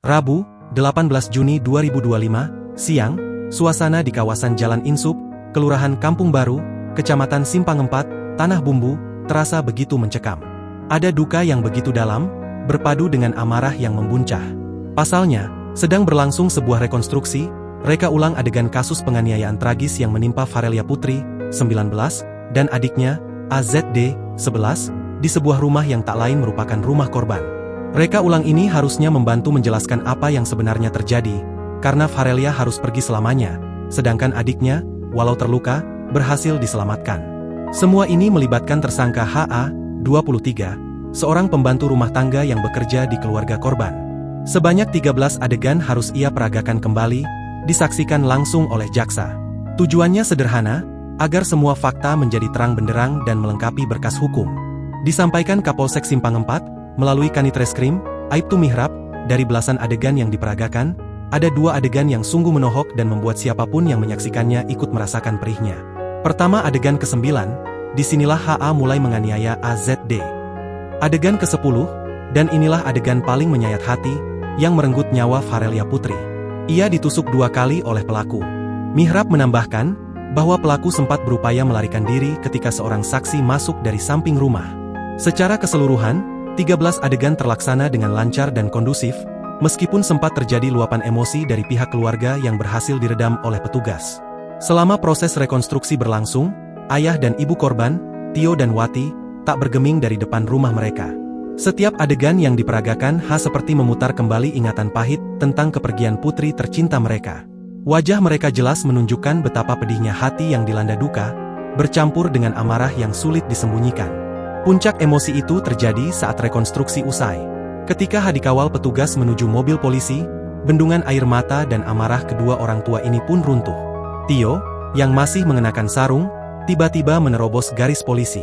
Rabu, 18 Juni 2025, siang, suasana di kawasan Jalan Insup, Kelurahan Kampung Baru, Kecamatan Simpang 4, Tanah Bumbu, terasa begitu mencekam. Ada duka yang begitu dalam, berpadu dengan amarah yang membuncah. Pasalnya, sedang berlangsung sebuah rekonstruksi, reka ulang adegan kasus penganiayaan tragis yang menimpa Farelia Putri, 19, dan adiknya, AZD, 11, di sebuah rumah yang tak lain merupakan rumah korban. Reka ulang ini harusnya membantu menjelaskan apa yang sebenarnya terjadi, karena Farelia harus pergi selamanya, sedangkan adiknya, walau terluka, berhasil diselamatkan. Semua ini melibatkan tersangka HA, 23, seorang pembantu rumah tangga yang bekerja di keluarga korban. Sebanyak 13 adegan harus ia peragakan kembali, disaksikan langsung oleh jaksa. Tujuannya sederhana, agar semua fakta menjadi terang benderang dan melengkapi berkas hukum. Disampaikan Kapolsek Simpang 4, melalui Kanitreskrim, Aibtu Mihrab, dari belasan adegan yang diperagakan, ada 2 adegan yang sungguh menohok dan membuat siapapun yang menyaksikannya ikut merasakan perihnya. Pertama adegan ke-9, disinilah HA mulai menganiaya AZD. Adegan ke-10, dan inilah adegan paling menyayat hati, yang merenggut nyawa Farelia Putri. Ia ditusuk 2 kali oleh pelaku. Mihrab menambahkan, bahwa pelaku sempat berupaya melarikan diri ketika seorang saksi masuk dari samping rumah. Secara keseluruhan, 13 adegan terlaksana dengan lancar dan kondusif, meskipun sempat terjadi luapan emosi dari pihak keluarga yang berhasil diredam oleh petugas. Selama proses rekonstruksi berlangsung, ayah dan ibu korban, Tio dan Wati, tak bergeming dari depan rumah mereka. Setiap adegan yang diperagakan seperti memutar kembali ingatan pahit tentang kepergian putri tercinta mereka. Wajah mereka jelas menunjukkan betapa pedihnya hati yang dilanda duka, bercampur dengan amarah yang sulit disembunyikan. Puncak emosi itu terjadi saat rekonstruksi usai. Ketika dikawal petugas menuju mobil polisi, bendungan air mata dan amarah kedua orang tua ini pun runtuh. Tio, yang masih mengenakan sarung, tiba-tiba menerobos garis polisi.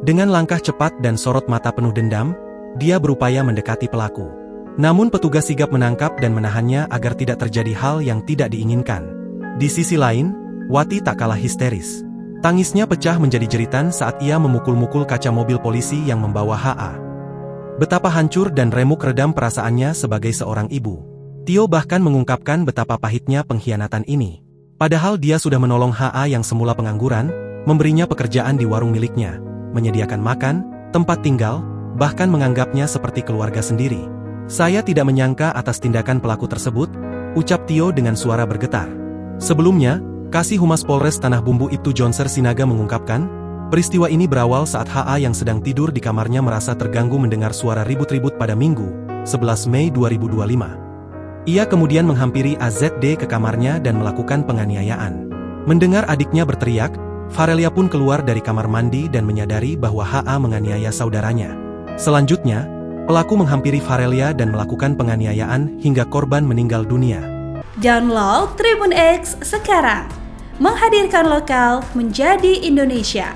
Dengan langkah cepat dan sorot mata penuh dendam, dia berupaya mendekati pelaku. Namun petugas sigap menangkap dan menahannya agar tidak terjadi hal yang tidak diinginkan. Di sisi lain, Wati tak kalah histeris. Tangisnya pecah menjadi jeritan saat ia memukul-mukul kaca mobil polisi yang membawa HA. Betapa hancur dan remuk redam perasaannya sebagai seorang ibu. Tio bahkan mengungkapkan betapa pahitnya pengkhianatan ini. Padahal dia sudah menolong HA yang semula pengangguran, memberinya pekerjaan di warung miliknya, menyediakan makan, tempat tinggal, bahkan menganggapnya seperti keluarga sendiri. Saya tidak menyangka atas tindakan pelaku tersebut, ucap Tio dengan suara bergetar. Sebelumnya, Kasih Humas Polres Tanah Bumbu Ibtu Jonser Sinaga mengungkapkan, peristiwa ini berawal saat HA yang sedang tidur di kamarnya merasa terganggu mendengar suara ribut-ribut pada Minggu, 11 Mei 2025. Ia kemudian menghampiri AZD ke kamarnya dan melakukan penganiayaan. Mendengar adiknya berteriak, Farelia pun keluar dari kamar mandi dan menyadari bahwa HA menganiaya saudaranya. Selanjutnya, pelaku menghampiri Farelia dan melakukan penganiayaan hingga korban meninggal dunia. Download Tribun X sekarang. Menghadirkan lokal menjadi Indonesia.